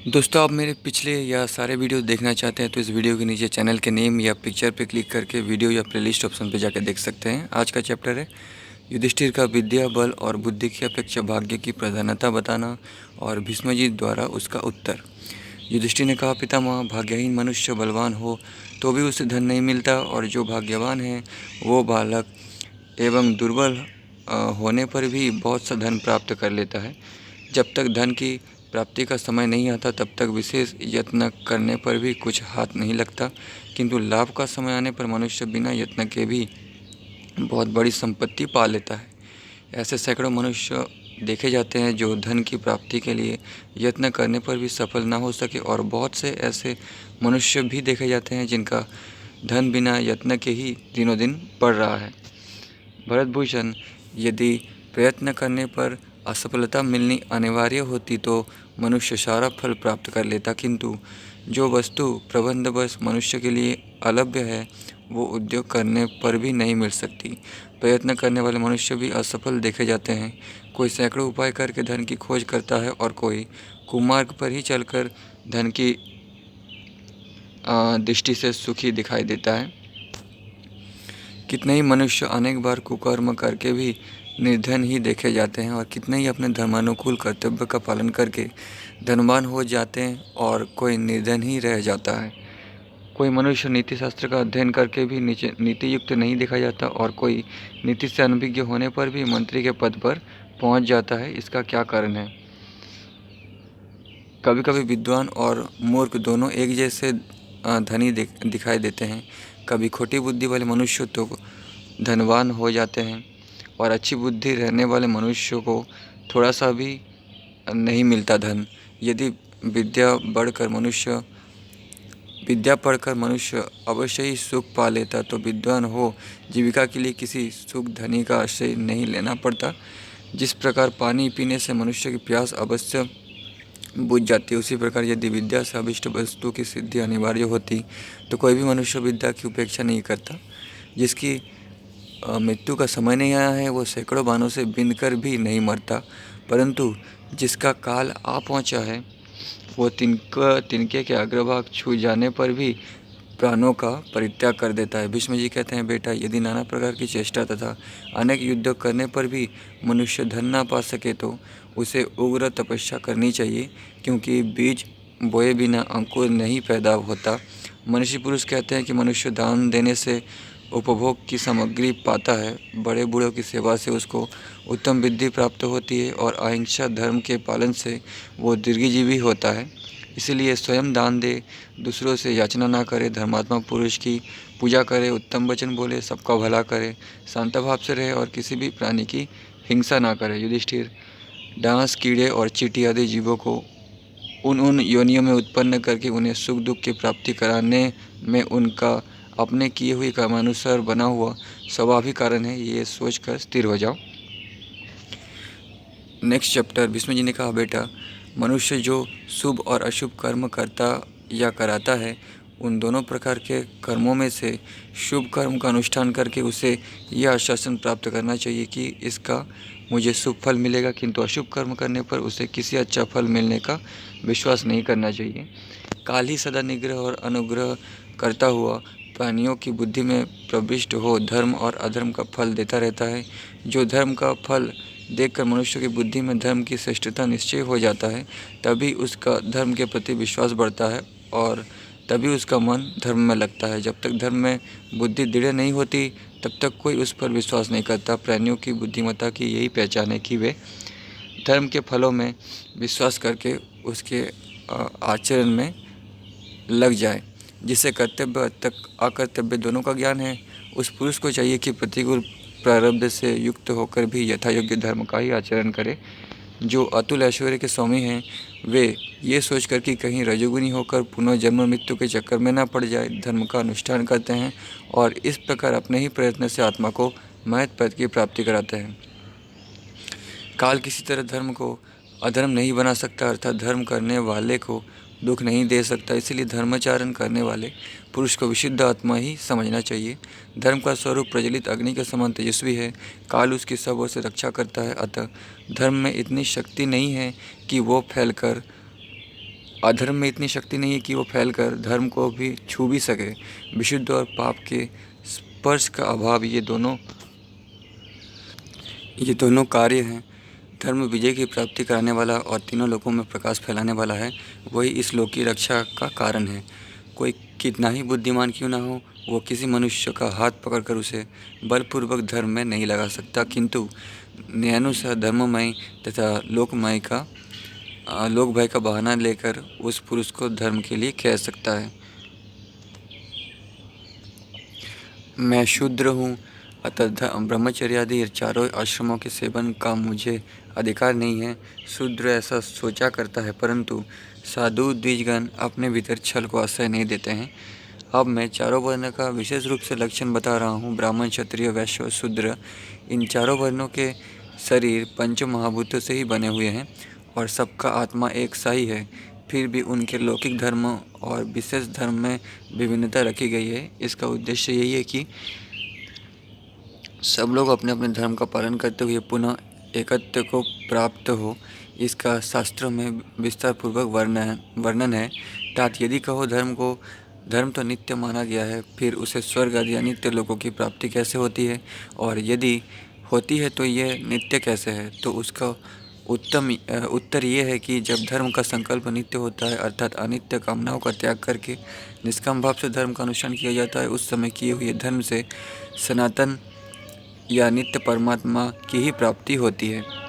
दोस्तों, आप मेरे पिछले या सारे वीडियो देखना चाहते हैं तो इस वीडियो के नीचे चैनल के नेम या पिक्चर पे क्लिक करके वीडियो या प्लेलिस्ट ऑप्शन पे जाकर देख सकते हैं। आज का चैप्टर है युधिष्ठिर का विद्या, बल और बुद्धि की अपेक्षा भाग्य की प्रधानता बताना और भीष्म जी द्वारा उसका उत्तर। युधिष्ठिर ने कहा, पितामह, भाग्यहीन मनुष्य बलवान हो तो भी उसे धन नहीं मिलता, और जो भाग्यवान है वो बालक एवं दुर्बल होने पर भी बहुत सा धन प्राप्त कर लेता है। जब तक धन की प्राप्ति का समय नहीं आता तब तक विशेष यत्न करने पर भी कुछ हाथ नहीं लगता, किंतु लाभ का समय आने पर मनुष्य बिना यत्न के भी बहुत बड़ी संपत्ति पा लेता है। ऐसे सैकड़ों मनुष्य देखे जाते हैं जो धन की प्राप्ति के लिए यत्न करने पर भी सफल ना हो सके, और बहुत से ऐसे मनुष्य भी देखे जाते हैं जिनका धन बिना यत्न के ही दिनों दिन बढ़ रहा है। भरतभूषण, यदि प्रयत्न करने पर असफलता मिलनी अनिवार्य होती तो मनुष्य सारा फल प्राप्त कर लेता, किंतु जो वस्तु प्रबंधवश मनुष्य के लिए अलभ्य है वो उद्योग करने पर भी नहीं मिल सकती। प्रयत्न करने वाले मनुष्य भी असफल देखे जाते हैं। कोई सैकड़ों उपाय करके धन की खोज करता है और कोई कुमार्ग पर ही चलकर धन की दृष्टि से सुखी दिखाई देता है। कितने ही मनुष्य अनेक बार कुकर्म करके भी निर्धन ही देखे जाते हैं, और कितने ही अपने धर्मानुकूल कर्तव्य का पालन करके धनवान हो जाते हैं और कोई निर्धन ही रह जाता है। कोई मनुष्य नीति शास्त्र का अध्ययन करके भी नीति युक्त नहीं देखा जाता, और कोई नीति से अनभिज्ञ होने पर भी मंत्री के पद पर पहुंच जाता है। इसका क्या कारण है? कभी कभी विद्वान और मूर्ख दोनों एक जैसे धनी दिखाई देते हैं। कभी खोटी बुद्धि वाले मनुष्य तो धनवान हो जाते हैं, और अच्छी बुद्धि रहने वाले मनुष्यों को थोड़ा सा भी नहीं मिलता धन। यदि विद्या पढ़कर मनुष्य अवश्य ही सुख पा लेता तो विद्वान हो जीविका के लिए किसी सुख धनी का आश्रय नहीं लेना पड़ता। जिस प्रकार पानी पीने से मनुष्य की प्यास अवश्य बुझ जाती है, उसी प्रकार यदि विद्या से अभिष्ट वस्तु की सिद्धि अनिवार्य होती तो कोई भी मनुष्य विद्या की उपेक्षा नहीं करता। जिसकी मृत्यु का समय नहीं आया है वो सैकड़ों बाणों से बिंद कर भी नहीं मरता, परंतु जिसका काल आ पहुंचा है वो तिनके के अग्रभाग छू जाने पर भी प्राणों का परित्याग कर देता है। भीष्म जी कहते हैं, बेटा, यदि नाना प्रकार की चेष्टा तथा अनेक युद्ध करने पर भी मनुष्य धन ना पा सके तो उसे उग्र तपस्या करनी चाहिए, क्योंकि बीज बोए बिना अंकुर नहीं पैदा होता। मनीषी पुरुष कहते हैं कि मनुष्य दान देने से उपभोग की सामग्री पाता है, बड़े बूढ़ों की सेवा से उसको उत्तम विद्धि प्राप्त होती है, और अहिंसा धर्म के पालन से वो दीर्घजीवी होता है। इसीलिए स्वयं दान दे, दूसरों से याचना ना करे, धर्मात्मा पुरुष की पूजा करे, उत्तम वचन बोले, सबका भला करे, शांत भाव से रहे और किसी भी प्राणी की हिंसा ना करे। युधिष्ठिर, डांस, कीड़े और चींटी आदि जीवों को उन योनियों में उत्पन्न करके उन्हें सुख दुख की प्राप्ति कराने में उनका अपने किए हुए कर्मानुसार बना हुआ स्वाभाविक कारण है, ये सोचकर स्थिर हो जाओ। Next chapter. भीष्म जी ने कहा, बेटा, मनुष्य जो शुभ और अशुभ कर्म करता या कराता है उन दोनों प्रकार के कर्मों में से शुभ कर्म का अनुष्ठान करके उसे यह आश्वासन प्राप्त करना चाहिए कि इसका मुझे शुभ फल मिलेगा, किंतु अशुभ कर्म करने पर उसे किसी अच्छा फल मिलने का विश्वास नहीं करना चाहिए। काल ही सदा निग्रह और अनुग्रह करता हुआ प्राणियों की बुद्धि में प्रविष्ट हो धर्म और अधर्म का फल देता रहता है। जो धर्म का फल देखकर मनुष्य की बुद्धि में धर्म की श्रेष्ठता निश्चय हो जाता है, तभी उसका धर्म के प्रति विश्वास बढ़ता है और तभी उसका मन धर्म में लगता है। जब तक धर्म में बुद्धि दृढ़ नहीं होती तब तक कोई उस पर विश्वास नहीं करता। प्राणियों की बुद्धिमत्ता की यही पहचान है कि वे धर्म के फलों में विश्वास करके उसके आचरण में लग जाए। जिसे कर्तव्य तक अकर्तव्य दोनों का ज्ञान है, उस पुरुष को चाहिए कि प्रतिकूल प्रारब्ध से युक्त होकर भी यथायोग्य धर्म का ही आचरण करे। जो अतुल ऐश्वर्य के स्वामी हैं वे ये सोचकर कि कहीं रजोगुनी होकर पुनः जन्म मृत्यु के चक्कर में न पड़ जाए, धर्म का अनुष्ठान करते हैं और इस प्रकार अपने ही प्रयत्न से आत्मा को महत् पद की प्राप्ति कराते हैं। काल किसी तरह धर्म को अधर्म नहीं बना सकता, अर्थात धर्म करने वाले को दुख नहीं दे सकता। इसलिए धर्माचरण करने वाले पुरुष को विशुद्ध आत्मा ही समझना चाहिए। धर्म का स्वरूप प्रज्वलित अग्नि के समान तेजस्वी है। काल उसकी सब ओर से रक्षा करता है, अतः धर्म में इतनी शक्ति नहीं है कि वो फैलकर अधर्म में इतनी शक्ति नहीं है कि वो फैलकर धर्म को भी छू भी सके। विशुद्ध और पाप के स्पर्श का अभाव, ये दोनों कार्य हैं। धर्म विजय की प्राप्ति कराने वाला और तीनों लोकों में प्रकाश फैलाने वाला है। वही इस लोक की रक्षा का कारण है। कोई कितना ही बुद्धिमान क्यों ना हो, वो किसी मनुष्य का हाथ पकड़कर उसे बलपूर्वक धर्म में नहीं लगा सकता, किंतु न्यायानुसार धर्ममय तथा लोक भय का बहाना लेकर उस पुरुष को धर्म के लिए कह सकता है। मैं शूद्र हूँ, अतः ब्रह्मचर्य आदि चारों आश्रमों के सेवन का मुझे अधिकार नहीं है। शूद्र ऐसा सोचा करता है, परंतु साधु द्विजगण अपने भीतर छल को आश्रय नहीं देते हैं। अब मैं चारों वर्ण का विशेष रूप से लक्षण बता रहा हूँ। ब्राह्मण, क्षत्रिय, वैश्य और शूद्र, इन चारों वर्णों के शरीर पंच महाभूतों से ही बने हुए हैं और सबका आत्मा एक सा ही है। फिर भी उनके लौकिक धर्म और विशेष धर्म में विभिन्नता रखी गई है। इसका उद्देश्य यही है कि सब लोग अपने अपने धर्म का पालन करते हुए पुनः एकत्व को प्राप्त हो। इसका शास्त्रों में विस्तार पूर्वक वर्णन है। तात यदि कहो धर्म तो नित्य माना गया है, फिर उसे स्वर्ग आदि अनित्य लोगों की प्राप्ति कैसे होती है, और यदि होती है तो यह नित्य कैसे है? तो उसका उत्तर ये है कि जब धर्म का संकल्प नित्य होता है, अर्थात अनित्य कामनाओं का त्याग करके निष्काम भाव से धर्म का अनुष्ठान किया जाता है, उस समय किए हुए धर्म से सनातन या नित्य परमात्मा की ही प्राप्ति होती है।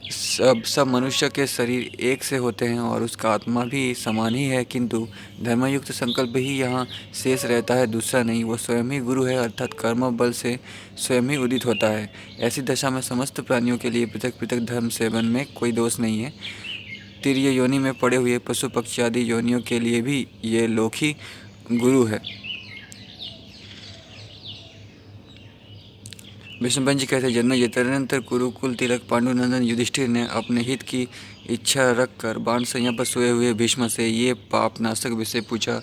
सब मनुष्य के शरीर एक से होते हैं और उसका आत्मा भी समान ही है, किंतु धर्मयुक्त संकल्प ही यहाँ शेष रहता है, दूसरा नहीं। वो स्वयं ही गुरु है, अर्थात कर्म बल से स्वयं ही उदित होता है। ऐसी दशा में समस्त प्राणियों के लिए पृथक पृथक धर्म सेवन में कोई दोष नहीं है। तिर्य योनि में पड़े हुए पशु पक्षी आदि योनियों के लिए भी ये लोक ही गुरु है। विष्णुपंत जी कहते जन्म तदनंतर कुरुकुल तिलक पांडुनंदन युधिष्ठिर ने अपने हित की इच्छा रखकर बाण संज्ञा पर सोए हुए भीष्म से ये पाप नाशक विषय पूछा।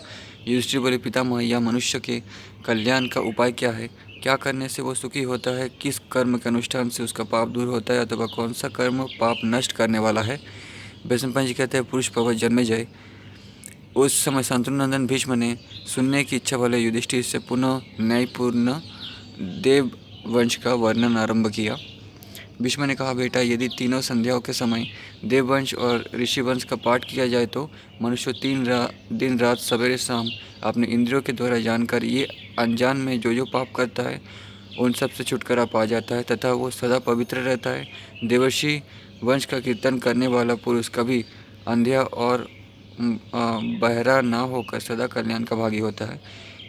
युधिष्ठिर बोले, पितामह, या मनुष्य के कल्याण का उपाय क्या है? क्या करने से वो सुखी होता है? किस कर्म के अनुष्ठान से उसका पाप दूर होता है, अथवा कौन सा कर्म पाप नष्ट करने वाला है? विष्णुपंत जी कहते हैं, पुरुष पर्वत जन्मेजय। उस समय शंतनुनंदन भीष्म ने सुनने की इच्छा वाले युधिष्ठिर से पुनः न्यायपूर्ण देव वंश का वर्णन आरंभ किया। भीष्म ने कहा, बेटा, यदि तीनों संध्याओं के समय देववंश और ऋषिवंश का पाठ किया जाए तो मनुष्य दिन रात सवेरे शाम अपने इंद्रियों के द्वारा जानकर ये अनजान में जो पाप करता है उन सब से छुटकारा पा जाता है तथा वो सदा पवित्र रहता है। देवर्षि वंश का कीर्तन करने वाला पुरुष कभी अंधा और बहरा ना होकर सदा कल्याण का भागी होता है।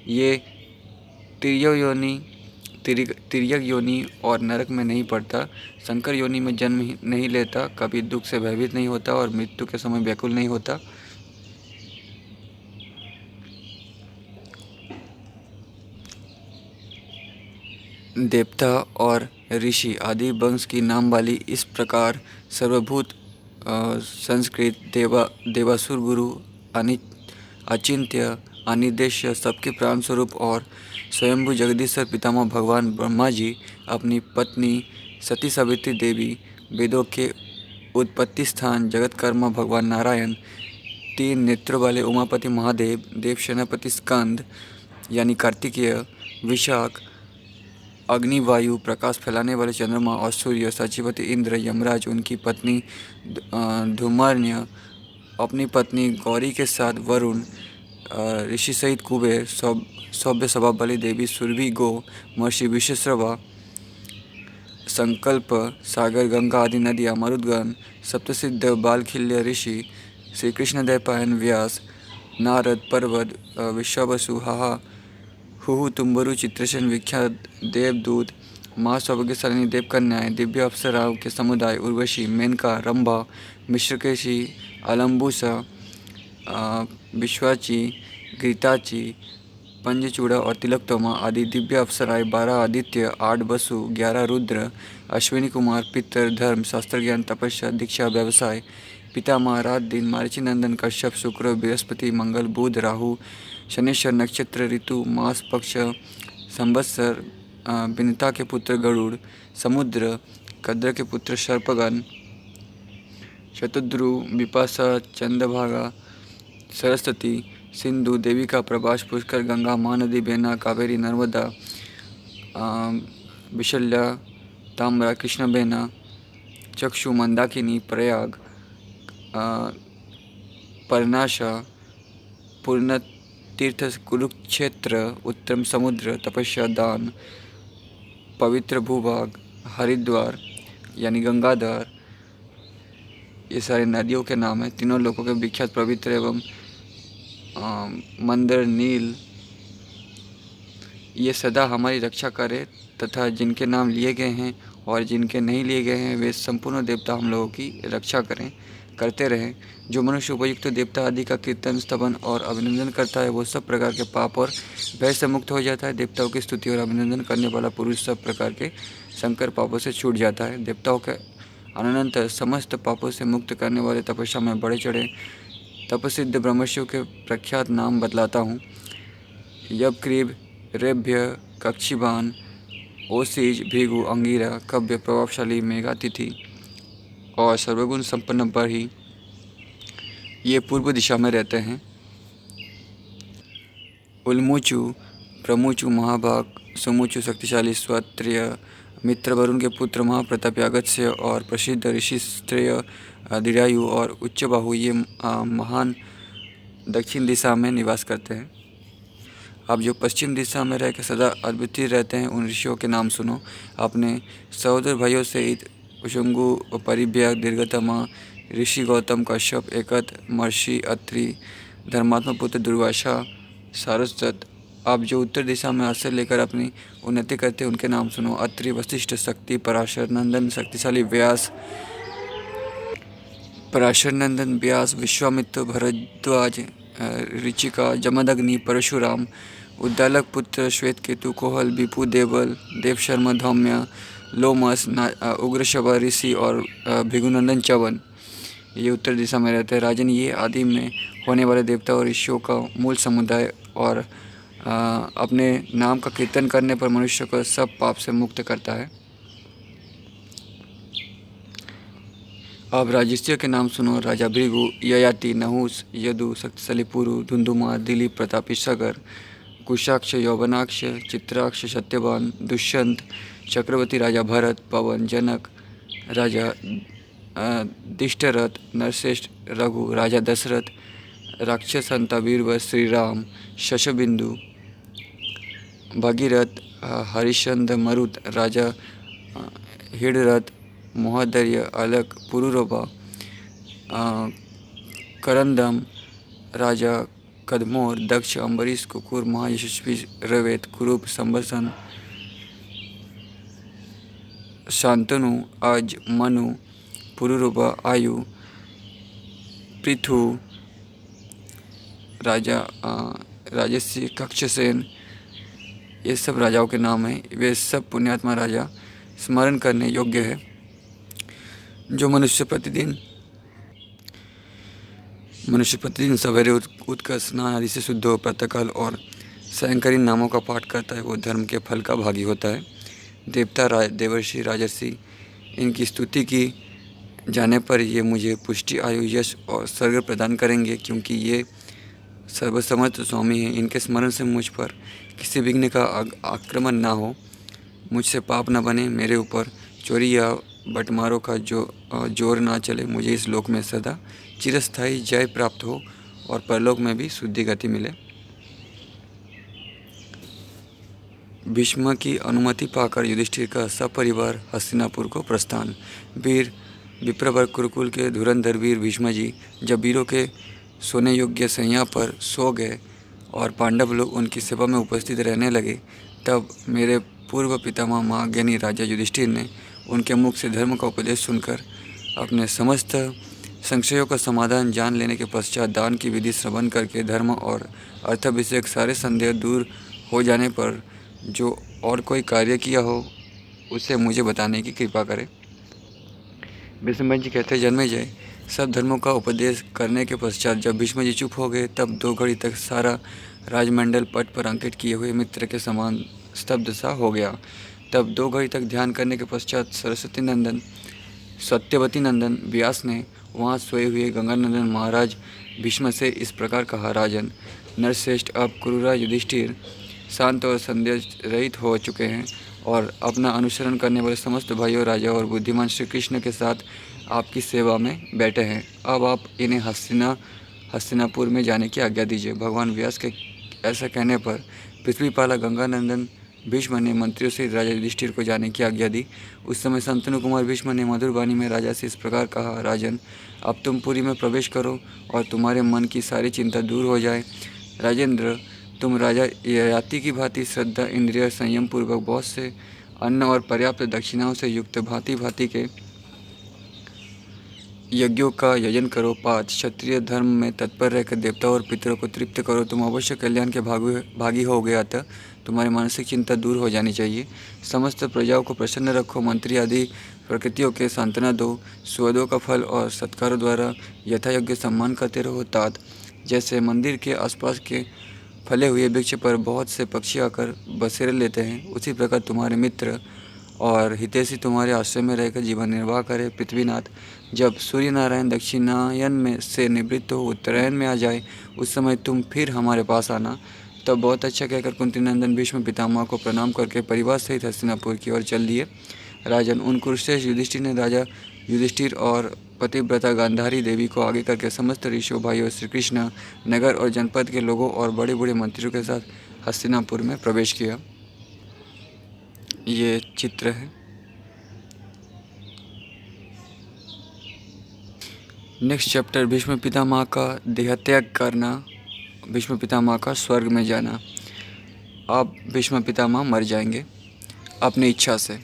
ये तिर्यक योनि और नरक में नहीं पड़ता, संकर योनि में जन्म नहीं लेता, कभी दुख से भयभीत नहीं होता और मृत्यु के समय व्याकुल नहीं होता। देवता और ऋषि आदि वंश की नाम वाली इस प्रकार सर्वभूत संस्कृत देवासुर गुरु अचिंत्य अनिर्देश्य सबके प्राण स्वरूप और स्वयंभू जगदीश्वर पितामह भगवान ब्रह्मा जी, अपनी पत्नी सती सावित्री देवी, वेदों के उत्पत्ति स्थान जगतकर्मा भगवान नारायण, तीन नेत्रों वाले उमापति महादेव, देव सेनापति स्कंद यानी कार्तिकेय, विशाख, अग्नि, वायु, प्रकाश फैलाने वाले चंद्रमा और सूर्य, सचिवती इंद्र, यमराज, उनकी पत्नी धूम्रान्य, अपनी पत्नी गौरी के साथ वरुण, ऋषि सहित कुबेर, सौभ्य स्वभाव वाली देवी सुरभि, गो, महर्षि विश्वश्रवा, संकल्प सागर, गंगा आदि नदियाँ, मरुदगण, सप्तसिद्ध, बालखिल्य ऋषि, श्री कृष्ण दैपायन, व्यास, नारद, पर्वत, विश्वावसु, हाहा, हुहु, तुम्बरु, चित्रसेन, विख्यात देवदूत, माँ सौभाग्यशालिनी देवकन्याएं, दिव्य अप्सराओं के समुदाय, उर्वशी, मेनका, रंभा, मिश्रकेशी, अलम्बुसा, विश्वाची, गीताची, पंचचूड़ा और तिलकतोमा आदि दिव्य अप्सराएं, 12 आदित्य, 8 वसु, 11 रुद्र, अश्विनी कुमार, पितर, धर्म, शास्त्र ज्ञान, तपस्या, दीक्षा, व्यवसाय, पितामह, रात दिन, मारीची नंदन, कश्यप, शुक्र, बृहस्पति, मंगल, बुध, राहु, शनिश्चर, नक्षत्र, ऋतु, मास, पक्ष, संवत्सर, विनता के पुत्र गरुड़, समुद्र, कद्र के पुत्र सर्पगण, शतद्रु, बिपाशा, चंद्रभागा, सरस्वती, सिंधु, देविका, प्रभास, पुष्कर, गंगा, महानदी, बेना, कावेरी, नर्मदा, विशल्या, ताम्रा, कृष्णबेना, चक्षु, मंदाकिनी, प्रयाग, परनाशा, पूर्ण तीर्थ, कुरुक्षेत्र, उत्तम समुद्र, तपस्या, दान, पवित्र भूभाग, हरिद्वार यानी गंगाधर। ये सारे नदियों के नाम हैं। तीनों लोगों के विख्यात पवित्र एवं मंदिर नील, ये सदा हमारी रक्षा करे तथा जिनके नाम लिए गए हैं और जिनके नहीं लिए गए हैं वे संपूर्ण देवता हम लोगों की रक्षा करते रहें। जो मनुष्य उपयुक्त देवता आदि का कीर्तन, स्तवन और अभिनंदन करता है वो सब प्रकार के पाप और भय से मुक्त हो जाता है। देवताओं की स्तुति और अभिनंदन करने वाला पुरुष सब प्रकार के संकर पापों से छूट जाता है। देवताओं के अनंतर समस्त पापों से मुक्त करने वाले तपस्या में बढ़े चढ़े तपसिद्ध ब्रह्मर्षियों के प्रख्यात नाम बतलाता हूँ। यवक्रीब, रेभ्य, कक्षिबान, ओसीज, भृगु, अंगिरा, कव्य, प्रभावशाली, मेघातिथि और सर्वगुण संपन्न बरही, ये पूर्व दिशा में रहते हैं। उल्मुचु, प्रमुचु, महाभाग, सुमुचु, शक्तिशाली, स्वत्रिय, मित्र, वरुण के पुत्र, महाप्रतापी, अगस्त्य और प्रसिद्ध ऋषि श्रेय, दीर्घायु और उच्चबाहु, ये महान दक्षिण दिशा में निवास करते हैं। अब जो पश्चिम दिशा में रहकर सदा अद्वितीय रहते हैं उन ऋषियों के नाम सुनो। अपने सहोदर भाइयों से उशुंगु, परिव्या, दीर्घतमा, ऋषि गौतम, कश्यप, एकत, महर्षि अत्रि, धर्मात्मा पुत्र दुर्वासा, सारस्वत। आप जो उत्तर दिशा में आश्रय लेकर अपनी उन्नति करते हैं उनके नाम सुनो। अत्रि, वशिष्ठ, शक्ति, पराशर नंदन, शक्तिशाली, व्यास, पराशर नंदन, व्यास, विश्वामित्र, भरद्वाज, ऋचिका, जमदग्नि, परशुराम, उद्दालक पुत्र, श्वेतकेतु, कोहल, विपु, देवल, देवशर्मा, धौम्य, लोमस, उग्रशवा, ऋषि और भृगुनंदन, च्यवन, ये उत्तर दिशा में रहते हैं। राजन, ये आदि में होने वाले देवता और ऋषियों का मूल समुदाय और अपने नाम का कीर्तन करने पर मनुष्य को सब पाप से मुक्त करता है। अब राजस्व के नाम सुनो। राजा भृगु, ययाति, नहुस, यदु, शक्तिशाली पुरु, धुंधुमा, दिलीप, प्रतापी, सागर, कुशाक्ष, यौवनाक्ष, चित्राक्ष, सत्यवान, दुष्यंत, चक्रवर्ती, राजा भरत, पवन, जनक, राजा दिष्टरथ, नरश्रेष्ठ, रघु, राजा दशरथ, राक्षस, हंता, वीरवर, श्री राम, शशबिंदु, भगीरथ, हरिश्चंद्र, मरुत, राजा हिड़रथ, मोहदर्य, अलक, पुरुरवा, करंदम, राजा कदमोर, दक्ष, अम्बरीश, कुकुर, महायशस्वी, रवेत, कुरूप, संबसन, शांतनु, अज, मनु, पुरुरवा, आयु, पृथु, राजा राजसी, कक्षसेन, ये सब राजाओं के नाम हैं। वे सब पुण्यात्मा राजा स्मरण करने योग्य है। जो मनुष्य प्रतिदिन सवेरे उठकर स्नान आदि से शुद्ध हो प्रातःकाल और सायंकालीन नामों का पाठ करता है वो धर्म के फल का भागी होता है। देवता, देवर्षि, राजर्षि, इनकी स्तुति की जाने पर ये मुझे पुष्टि, आयु, यश और स्वर्ग प्रदान करेंगे, क्योंकि ये सर्वसमर्थ स्वामी हैं। इनके स्मरण से मुझ पर किसी विघ्न का आक्रमण ना हो, मुझसे पाप न बने, मेरे ऊपर चोरी या बटमारों का जोर ना चले, मुझे इस लोक में सदा चिरस्थायी जय प्राप्त हो और परलोक में भी शुद्धि गति मिले। भीष्म की अनुमति पाकर युधिष्ठिर का सपरिवार हस्तिनापुर को प्रस्थान। वीर विप्रवर कुरुकुल के धुरंधर वीर भीष्म जी जब वीरों के सोने योग्य सैया पर सो गए और पांडव लोग उनकी सेवा में उपस्थित रहने लगे, तब मेरे पूर्व पितामह महाज्ञानी राजा युधिष्ठिर ने उनके मुख से धर्म का उपदेश सुनकर अपने समस्त संशयों का समाधान जान लेने के पश्चात दान की विधि श्रवण करके धर्म और अर्थ विषयक सारे संदेह दूर हो जाने पर जो और कोई कार्य किया हो उसे मुझे बताने की कृपा करें। भीष्म जी कहते, जन्मेजय, सब धर्मों का उपदेश करने के पश्चात जब भीष्म जी चुप हो गए तब 2 घड़ी तक सारा राजमंडल पट पर अंकित किए हुए मित्र के समान स्तब्ध सा हो गया। तब 2 घड़ी तक ध्यान करने के पश्चात सरस्वती नंदन, सत्यवती नंदन व्यास ने वहाँ सोए हुए गंगानंदन महाराज भीष्म से इस प्रकार कहा, राजन नरश्रेष्ठ, अब क्रूरा युधिष्ठिर शांत और संदेह रहित हो चुके हैं और अपना अनुसरण करने वाले समस्त भाइयों, राजा और बुद्धिमान श्री कृष्ण के साथ आपकी सेवा में बैठे हैं। अब आप इन्हें हस्तिनापुर में जाने की आज्ञा दीजिए। भगवान व्यास के ऐसा कहने पर पृथ्वीपाला गंगानंदन भीष्म ने मंत्रियों से राजा युधिष्ठिर को जाने की आज्ञा दी। उस समय शंतनु कुमार भीष्म ने मधुर वाणी में राजा से इस प्रकार कहा, राजन अब तुम पुरी में प्रवेश करो और तुम्हारे मन की सारी चिंता दूर हो जाए। राजेंद्र, तुम राजा ययाति की भांति श्रद्धा, इंद्रिय संयम पूर्वक बहुत से अन्न और पर्याप्त दक्षिणाओं से युक्त भांति भांति के यज्ञों का यजन करो। पाठ क्षत्रिय धर्म में तत्पर रहकर देवताओं और पितरों को तृप्त करो। तुम अवश्य कल्याण के भागी हो गया, अतः तुम्हारी मानसिक चिंता दूर हो जानी चाहिए। समस्त प्रजाओं को प्रसन्न रखो, मंत्री आदि प्रकृतियों के सांत्वना दो, सुहृदों का फल और सत्कारों द्वारा यथायोग्य सम्मान करते रहो। तात जैसे मंदिर के आसपास के फले हुए वृक्ष पर बहुत से पक्षी आकर बसेरे लेते हैं, उसी प्रकार तुम्हारे मित्र और हितैषी तुम्हारे आश्रय में रहकर जीवन निर्वाह करे। पृथ्वीनाथ, जब सूर्य नारायण दक्षिणायन में से निवृत्त हो उत्तरायण में आ जाए, उस समय तुम फिर हमारे पास आना। तब बहुत अच्छा कहकर कुंतीनंदन भीष्म पितामह को प्रणाम करके परिवार सहित हस्तिनापुर की ओर चल दिए। राजन, उन कुरुश्रेष्ठ युधिष्ठिर ने राजा युधिष्ठिर और पतिव्रता गांधारी देवी को आगे करके समस्त ऋषियों, भाइयों, श्री कृष्ण नगर और जनपद के लोगों और बड़े बड़े मंत्रियों के साथ हस्तिनापुर में प्रवेश किया। ये चित्र है। नेक्स्ट चैप्टर, भीष्म पितामह का देहत्याग करना, भीष्म पितामह का स्वर्ग में जाना। अब भीष्म पितामह मर जाएंगे अपनी इच्छा से।